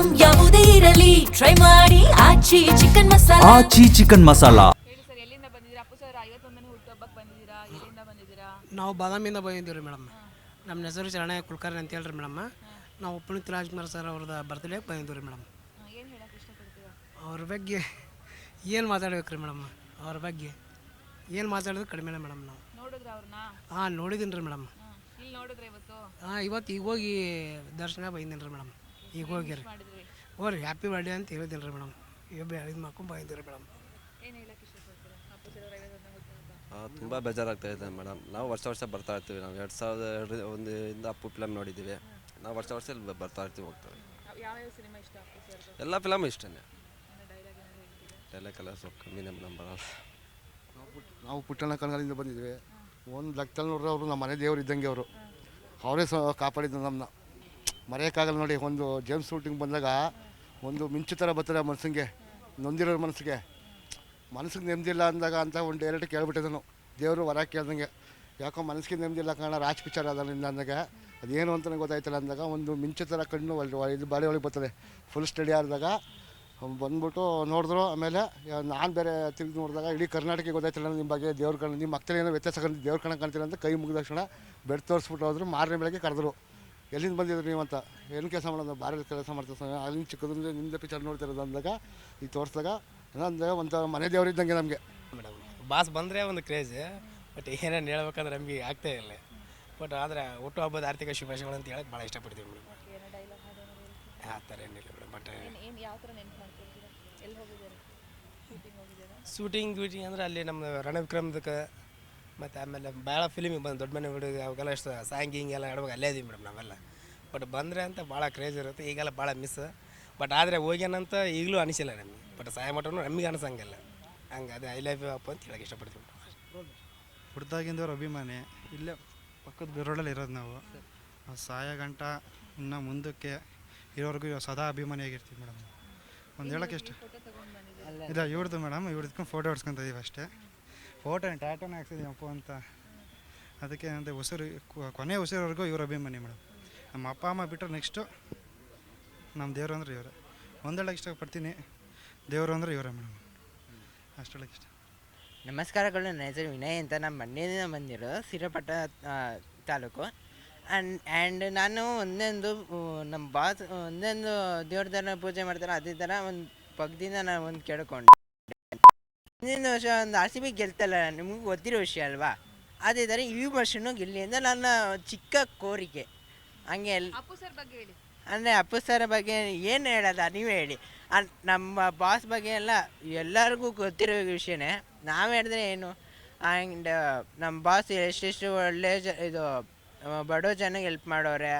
Item ಯಾವುದೇ ಇರಲಿ try ಮಾಡಿ ಆಚಿ ಚಿಕನ್ ಮಸಾಲಾ. ಆಚಿ ಚಿಕನ್ ಮಸಾಲಾ. ಹೇಳಿ ಸರ್, ಎಲ್ಲಿಂದ ಬಂದಿದ್ದೀರಾ? ಅಪ್ಪು ಸರ್ 51ನೇ ಹುಟ್ಟುಹಬ್ಬಕ್ಕೆ ಬಂದಿದ್ದೀರಾ, ಎಲ್ಲಿಂದ ಬಂದಿದ್ದೀರಾ? ನಾವು ಬಾದಾಮಿಯಿಂದ ಬಂದಿದ್ದೀವಿ ರೀ ಮೇಡಮ್. ನಮ್ಮ ಹೆಸರು ಶರಣ ಕುಲಕರ್ಣಿ ಅಂತ ಹೇಳ್ರಿ ಮೇಡಮ್. ನಾವು ಪುನೀತ್ ರಾಜ್ಕುಮಾರ್ ಸರ್ ಅವ್ರದ್ದು ಬರ್ತ್ಡೇಗೆ ಬಂದಿದ್ದೀವಿ ರೀ ಮೇಡಮ್. ಏನು ಹೇಳಕ್ಕೆ ಇಷ್ಟಪಡ್ತೀರಾ? ಅವ್ರ ಬಗ್ಗೆ ಏನು ಮಾತಾಡ್ಬೇಕು ರೀ ಮೇಡಮ್? ಅವ್ರ ಬಗ್ಗೆ ಏನು ಮಾತಾಡೋದು ಕಡಿಮೆನೇ ಮೇಡಮ್. ನಾವು ನೋಡಿದ್ರ ಅವ್ರನ್ನ? ನೋಡಿದ್ದೀನಿ ರೀ ಮೇಡಮ್. ಇಲ್ಲಿ ನೋಡಿದ್ರೆ ಇವತ್ತು ಇವತ್ತು ಈಗ ಹೋಗಿ ದರ್ಶನ ಬಂದಿದ್ದೀನಿ ರೀ ಮೇಡಮ್. ಈಗ ಹೋಗಿ ರೀ ಮಾಡಿದ್ರಿ? ಹೋರಿ ಹ್ಯಾಪಿ ಬರ್ಡೇ ಅಂತ ಹೇಳಿದ್ದೀನಿ ರೀ ಮೇಡಮ್. ಇದು ಮಾಡ್ಕೊಂಡು ಬಂದಿದ್ದೀವಿ ರೀ ಮೇಡಮ್. ಏನು ಹೇಳಕ್ಕೆ ಇಷ್ಟಪಡ್ತೀರಾ ಅಪ್ಪು ಸರ್ 51ನೇ ಹುಟ್ಟುಹಬ್ಬ? ತುಂಬ ಬೇಜಾರಾಗ್ತಾ ಇದೆ ಮೇಡಮ್. ನಾವು ವರ್ಷ ಬರ್ತಾ ಇರ್ತೀವಿ. ನಾವು 2001 ಅಪ್ಪು ಫಿಲಮ್ ನೋಡಿದ್ದೀವಿ. ನಾವು ವರ್ಷ ಇಲ್ಲಿ ಬರ್ತಾ ಇರ್ತೀವಿ, ಹೋಗ್ತೀವಿ. ಯಾವ ಸಿನಿಮಾ ಇಷ್ಟ ಅಪ್ಪು ಸರ್? ಎಲ್ಲ ಫಿಲಮ್ ಇಷ್ಟನೇ. ಡೈಲಾಗ್ ಏನಾದ್ರು ಹೇಳ್ತೀರಾ? ಡೈಲಾಗ್ ಸ್ವಲ್ಪ ಕಮ್ಮಿನೇ ಮೇಡಮ್ ಬರೋಲ್ಲ. ನಾವು ಪುಟ್ಟಣ್ಣ ಕಣಗಾಲಿಂದ ಬಂದಿದ್ವಿ. ಒಂದು ಲೆಕ್ಕದಲ್ಲಿ ನೋಡ್ರೆ ಅವರು ನಮ್ಮ ಮನೆ ದೇವರು ಇದ್ದಂಗೆ ಅವರು. ಅವರೇ ಕಾಪಾಡಿದ್ದು ನಮ್ಮನ್ನ, ಮರೆಯೋಕ್ಕಾಗಲ್ಲ ನೋಡಿ. ಒಂದು ಜೇಮ್ಸ್ ಶೂಟಿಂಗ್ ಬಂದಾಗ ಒಂದು ಮಿಂಚು ಥರ ಬರ್ತಾರೆ ಮನಸ್ಸಿಗೆ, ನೊಂದಿರೋ ಮನಸ್ಸಿಗೆ ನೆಮ್ಮದಿಲ್ಲ ಅಂದಾಗ ಅಂತ ಒಂದು ಡೈರೆಕ್ಟ್ ಕೇಳ್ಬಿಟ್ಟಿದ್ದನು. ದೇವರು ವರ ಕೇಳ್ದಂಗೆ, ಯಾಕೋ ಮನಸ್ಸಿಗೆ ನೆಮ್ಮದಿಲ್ಲ ಕಾರಣ ರಾಜ್ ಪಿಕ್ಚರ್ ಅದರಿಂದ ಅಂದಾಗ ಅದೇನು ಅಂತಲೇ ಗೊತ್ತಾಯ್ತಲ್ಲ ಅಂದಾಗ ಒಂದು ಮಿಂಚು ಥರ ಕಣ್ಣು ಇದು ಬಾಡಿ ಒಳಗೆ ಬರ್ತದೆ. ಫುಲ್ ಸ್ಟಡಿ ಆದಾಗ ಬಂದ್ಬಿಟ್ಟು ನೋಡಿದ್ರು. ಆಮೇಲೆ ನಾನು ಬೇರೆ ತಿರುಗಿ ನೋಡಿದಾಗ ಇಡೀ ಕರ್ನಾಟಕಕ್ಕೆ ಗೊತ್ತಾಯ್ತಲ್ಲ ನಿಮ್ಮ ಬಗ್ಗೆ, ದೇವ್ರ ಕಣ್ಣು ನಿಮ್ಮ ಮಕ್ಕಳಲ್ಲಿ ಏನೋ ವ್ಯತ್ಯಾಸ ಕಂಡು ದೇವ್ರ ಕಣ ಕಾಣ್ತೀರ ಅಂತ ಕೈ ಮುಗಿದ ತಕ್ಷಣ ಬೆಡ್ ತೋರಿಸ್ಬಿಟ್ಟು ಹೋದ್ರು. ಮಾರನೇ ಬೆಳಗ್ಗೆ ಕರೆದ್ರು, ಎಲ್ಲಿಂದ ಬಂದಿದ್ರು ನೀವು ಅಂತ. ಏನು ಕೆಲಸ ಮಾಡೋದು? ಬಾರಲ್ಲಿ ಕೆಲಸ ಮಾಡ್ತಾರೆ. ಅಲ್ಲಿಂದ ಚಿಕ್ಕದ್ರಿಂದ ನಿಮ್ಮದೇ ಪಿಕ್ಚರ್ ನೋಡ್ತಿರೋದು ಅಂದಾಗ ಈಗ ತೋರಿಸಿದಾಗ ಏನಂದರೆ ಒಂಥರ ಮನೆ ದೇವರಿದ್ದಂಗೆ ನಮಗೆ ಮೇಡಮ್. ಬಾಸ್ ಬಂದರೆ ಒಂದು ಕ್ರೇಜ್, ಬಟ್ ಏನೇನು ಹೇಳ್ಬೇಕಂದ್ರೆ ನಮಗೆ ಆಗ್ತಾ ಇಲ್ಲ. ಬಟ್ ಆದರೆ ಹುಟ್ಟುಹಬ್ಬದ ಆರ್ಥಿಕ ಶುಭಾಶಯಗಳು ಅಂತ ಹೇಳಕ್ಕೆ ಭಾಳ ಇಷ್ಟಪಡ್ತೀವಿ ಮೇಡಮ್. ಏನೋ ಡೈಲಾಗ್ ಹಾಡೋದು ಆ ಥರ ಏನಿಲ್ಲ ಮೇಡಮ್. ಬಟ್ ಏನು ಯಾವ ಥರ ನೆನ್ಪು ಮಾಡ್ಕೊಳ್ತೀರಾ? ಎಲ್ಲಿ ಹೋಗಿದ್ದೀರಾ? ಶೂಟಿಂಗ್ ಹೋಗಿದ್ದೀರಾ? ಶೂಟಿಂಗ್ ಅಂದರೆ ಅಲ್ಲಿ ನಮ್ಮ ರಣವಿಕ್ರಮದಕ್ಕೆ, ಮತ್ತು ಆಮೇಲೆ ಭಾಳ ಫಿಲಿಮಿಗೆ ಬಂದು ದೊಡ್ಡ ಮನೆ ಹುಡುಗ ಅವಾಗೆಲ್ಲ ಎಷ್ಟು ಸಾಂಗಿಂಗ್ ಎಲ್ಲ ಆಡುವಾಗ ಅಲ್ಲೇ ಇದೀವಿ ಮೇಡಮ್ ನಾವೆಲ್ಲ. ಬಟ್ ಬಂದರೆ ಅಂತ ಭಾಳ ಕ್ರೇಜ್ ಇರುತ್ತೆ. ಈಗೆಲ್ಲ ಭಾಳ ಮಿಸ್. ಬಟ್ ಆದರೆ ಹೋಗ್ಯಾನಂತ ಈಗಲೂ ಅನಿಸಿಲ್ಲ ನಮಗೆ. ಬಟ್ ಸಾಯ ಮಟನೂ ನಮಗೆ ಅನಿಸಂಗಿಲ್ಲ. ಹಂಗೆ ಅದೇ ಐ ಲವ್ ಯು ಅಪ್ಪ ಅಂತ ಹೇಳಕ್ಕೆ ಇಷ್ಟಪಡ್ತೀವಿ. ಹುಡ್ದಾಗಿಂದವ್ರು ಅಭಿಮಾನಿ. ಇಲ್ಲೇ ಪಕ್ಕದ ಬೆರೋಡಲ್ಲಿ ಇರೋದು ನಾವು. ಸಾಯ ಗಂಟ ಇನ್ನು ಮುಂದಕ್ಕೆ ಇರೋರ್ಗೂ ಸದಾ ಅಭಿಮಾನಿಯಾಗಿರ್ತೀವಿ ಮೇಡಮ್. ಒಂದು ಹೇಳೋಕ್ಕೆ ಇಷ್ಟ ಇಲ್ಲ ಇವ್ರದ್ದು ಮೇಡಮ್. ಇವ್ರದ್ಕೊಂಡು ಫೋಟೋ ಹೊಡ್ಸ್ಕೊತ ಇದೀವಿ ಅಷ್ಟೇ. ಫೋಟೋ ಟ್ಯಾಟೋನ ಹಾಕ್ಸಿದ್ದೀವಿ ಅಪ್ಪು ಅಂತ. ಅದಕ್ಕೆ ಅಂದರೆ ಉಸಿರು ಕೊನೆ ಉಸಿರವರೆಗೂ ಇವ್ರ ಅಭಿಮಾನಿ ಮೇಡಮ್. ನಮ್ಮ ಅಪ್ಪ ಅಮ್ಮ ಬಿಟ್ಟರೆ ನೆಕ್ಸ್ಟು ನಮ್ಮ ದೇವರು ಅಂದರೆ ಇವರೇ. ಒಂದು ಹೇಳೋಕ್ಕೆ ಇಷ್ಟಪಡ್ತೀನಿ, ದೇವರು ಅಂದರೆ ಇವರೇ ಮೇಡಮ್. ಅಷ್ಟು ಹೇಳೋಕ್ಕೆ ಇಷ್ಟ. ನಮಸ್ಕಾರಗಳು. ನನ್ನ ಹೆಸರು ವಿನಯ್ ಅಂತ. ನಮ್ಮ ಮಂಡ್ಯದಿಂದ ಬಂದಿರೋ ಸಿರಪಟ್ಟ ತಾಲೂಕು. ಆ್ಯಂಡ್ ನಾನು ಒಂದೊಂದು ನಮ್ಮ ಬಾಸ್ ಒಂದೊಂದು ದೇವ್ರದನ್ನ ಪೂಜೆ ಮಾಡ್ತಾರೆ. ಅದೇ ಥರ ಒಂದು ಪಕ್ಕದಿಂದ ನಾನು ಒಂದು ಕೇಳ್ಕೊಂಡೆ. ಹಿಂದಿನ ವರ್ಷ ಒಂದು RCB ಗೆಲ್ತಲ್ಲ, ನಿಮಗೂ ಗೊತ್ತಿರೋ ವಿಷಯ ಅಲ್ವಾ? ಅದೇ ಥರ ಈ ವರ್ಷನೂ ಗೆಲ್ಲಿ ಅಂತ ನನ್ನ ಚಿಕ್ಕ ಕೋರಿಕೆ. ಹಂಗೆ ಅಪ್ಪು ಸರ್ ಬಗ್ಗೆ ಹೇಳಿ. ಅಂದರೆ ಅಪ್ಪು ಸರ್ ಬಗ್ಗೆ ಏನು ಹೇಳೋದ, ನೀವೇ ಹೇಳಿ. ನಮ್ಮ ಬಾಸ್ ಬಗ್ಗೆ ಎಲ್ಲರಿಗೂ ಗೊತ್ತಿರೋ ವಿಷಯನೇ. ನಾವು ಹೇಳಿದ್ರೆ ಏನು. ಆ್ಯಂಡ್ ನಮ್ಮ ಬಾಸ್ ಎಷ್ಟೆಷ್ಟು ಒಳ್ಳೆ ಇದು ಬಡವ ಜನಕ್ಕೆ ಹೆಲ್ಪ್ ಮಾಡೋರೆ.